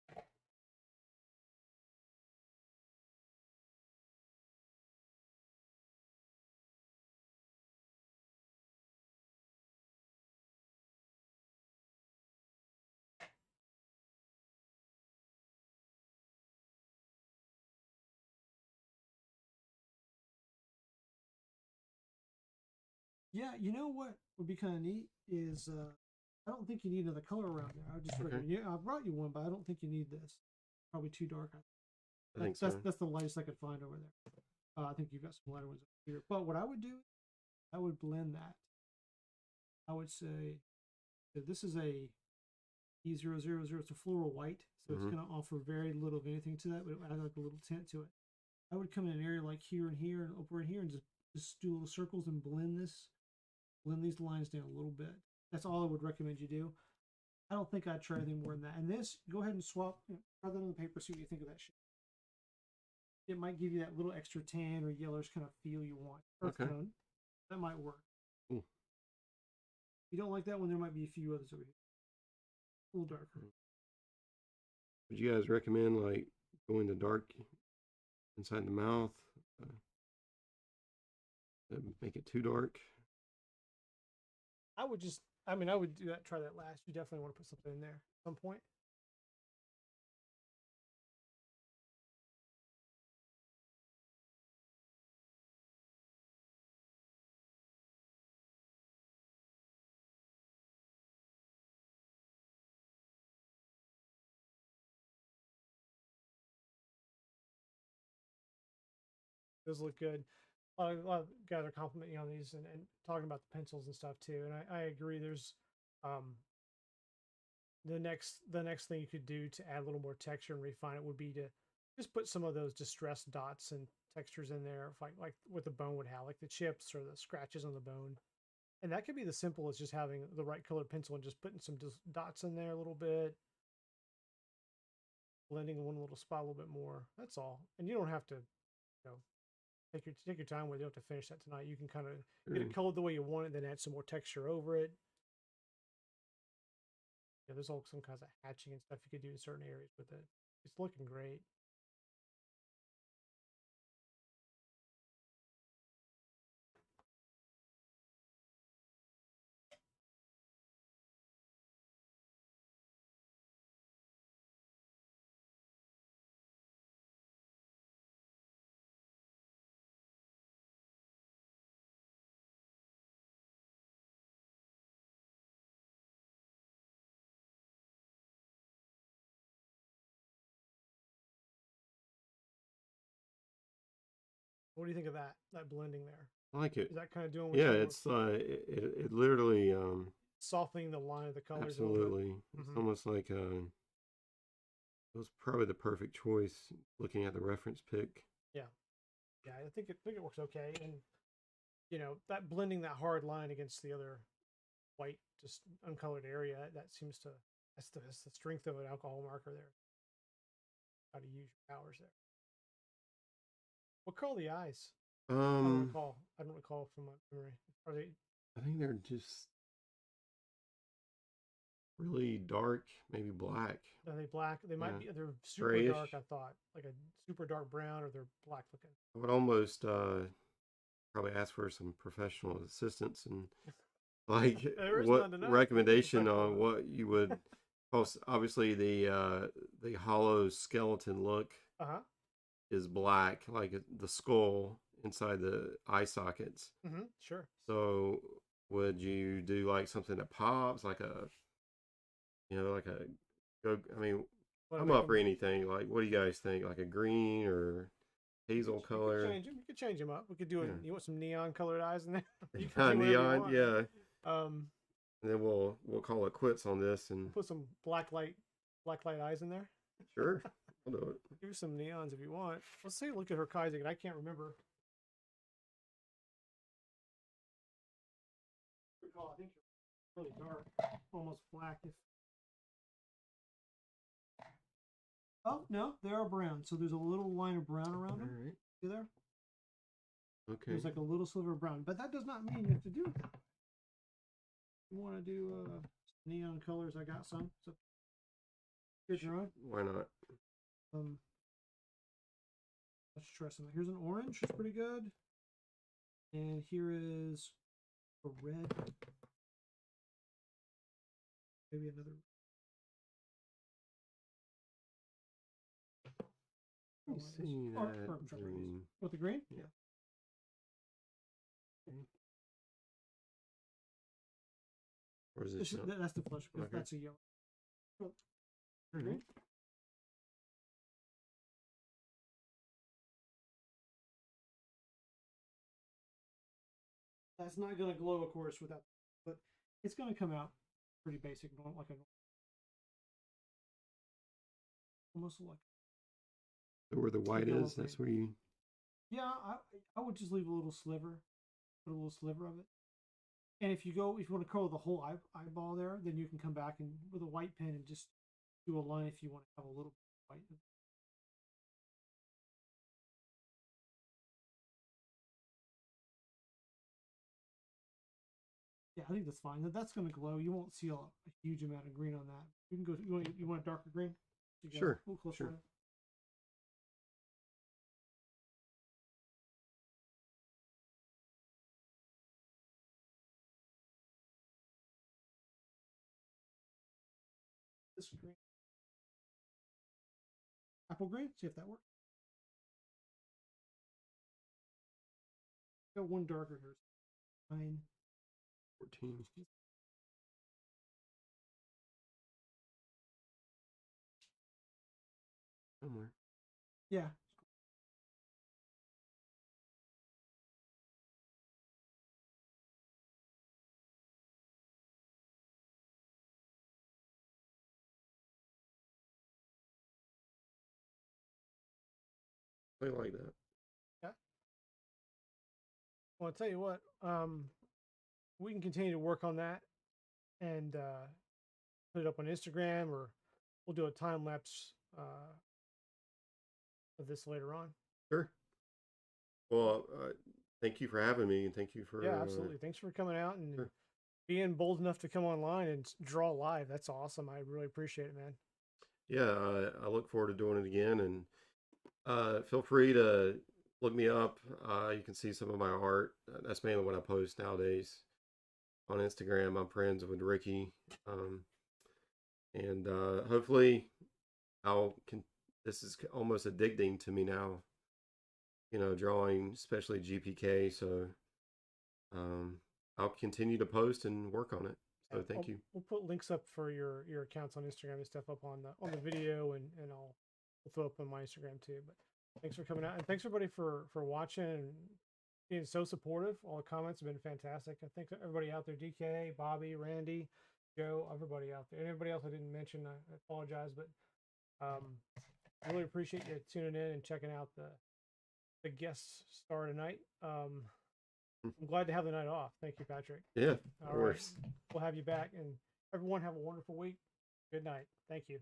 Yeah, you know what would be kind of neat is I don't think you need another color around there. I would just recommend. Yeah, I brought you one, but I don't think you need this. Probably too dark. I think so. That's the lightest I could find over there. I think you've got some lighter ones over here. But what I would do, I would blend that. I would say that this is a E000. It's a floral white, so it's going to offer very little of anything to that, but it would add like a little tint to it. I would come in an area like here and here and over in here and just do little circles and blend these lines down a little bit. That's all I would recommend you do. I don't think I'd try anything more than that. And this, go ahead and swap, try that on the paper, see what you think of that shit. It might give you that little extra tan or yellowish kind of feel you want. Earth tone. That might work. Ooh. If you don't like that one, there might be a few others over here. A little darker. Would you guys recommend, like, going to dark inside the mouth? Make it too dark? I would do that, try that last. You definitely want to put something in there at some point. Those look good. A lot of guys are complimenting on these and talking about the pencils and stuff too. And I agree. There's um, the next thing you could do to add a little more texture and refine it would be to just put some of those distressed dots and textures in there, like what the bone would have, like the chips or the scratches on the bone. And that could be the simple as just having the right colored pencil and just putting some dots in there a little bit, blending in one little spot a little bit more. That's all. And you don't have to, take your time with it. You don't have to finish that tonight. You can kind of get it colored the way you want it, then add some more texture over it. There's all some kinds of hatching and stuff you could do in certain areas with it. It's looking great. What do you think of that blending there? I like it. Is that kind of doing what Yeah, you it's it literally softening the line of the colors a little bit? absolutely. It's almost like it was probably the perfect choice looking at the reference pick. Yeah, I think it works okay, and that blending that hard line against the other white, just uncolored area, that seems to that's the strength of an alcohol marker there. How to use your powers there. What color are the eyes? I don't recall. I don't recall from my memory. Are they? I think they're just really dark, maybe black. Are they black? They might be. They're super grayish. dark. I thought like a super dark brown, or they're black looking. I would almost probably ask for some professional assistance and like what recommendation on what you would. Obviously, the hollow skeleton look is black, like the skull inside the eye sockets. Sure. So, would you do like something that pops, like a, like a go? I mean, I'm up for anything. Like, what do you guys think? Like a green or hazel color? We could change them up. We could do it. You want some neon colored eyes in there? Neon, yeah. And then we'll call it quits on this and put some black light eyes in there. Sure, I'll do it. Give some neons if you want. Let's see. Look at her Kaizig. I can't remember. I think you're really dark, almost black. Oh no, they are brown. So there's a little line of brown around them. Right. See there? Okay. There's like a little sliver of brown, but that does not mean you have to do it that way. You want to do neon colors? I got some. So here's your own. Why not? Let's try something. Here's an orange. It's pretty good. And here is a red. Maybe another. You see that green? With the green? Yeah. Okay. Or is this that's the flush. Okay. That's a yellow. Green. That's not going to glow, of course, without, but it's going to come out pretty basic, like a almost like. So where the white is, that's where you. Yeah, I would just leave a little sliver, put a little sliver of it. And if you want to color the whole eyeball there, then you can come back and with a white pen and just do a line if you want to have a little white. Yeah, I think that's fine. That's going to glow. You won't see a huge amount of green on that. You can go. You want a darker green? Sure. A little closer. Sure. This green. Apple green. See if that works. Got one darker here. 9. 14. Somewhere. Yeah. Something like that. Yeah. Well, I'll tell you what. We can continue to work on that and put it up on Instagram, or we'll do a time lapse of this later on. Sure. Well, thank you for having me, and thank you for Yeah, absolutely. Thanks for coming out and sure. being bold enough to come online and draw live. That's awesome. I really appreciate it, man. Yeah, I look forward to doing it again, and feel free to look me up. You can see some of my art. That's mainly what I post nowadays on Instagram. I'm friends with Ricky, um, and hopefully, I'll. This is almost addicting to me now. Drawing, especially GPK. So um, I'll continue to post and work on it. So thank you. We'll put links up for your accounts on Instagram and stuff up on the video, and we'll throw up on my Instagram too. But thanks for coming out, and thanks everybody for watching and being so supportive. All the comments have been fantastic. I think everybody out there, DK, Bobby, Randy, Joe, everybody out there, and everybody else I didn't mention, I apologize, but I really appreciate you tuning in and checking out the guest star tonight. I'm glad to have the night off. Thank you, Patrick. Yeah, of All right. course. We'll have you back, and everyone have a wonderful week. Good night. Thank you.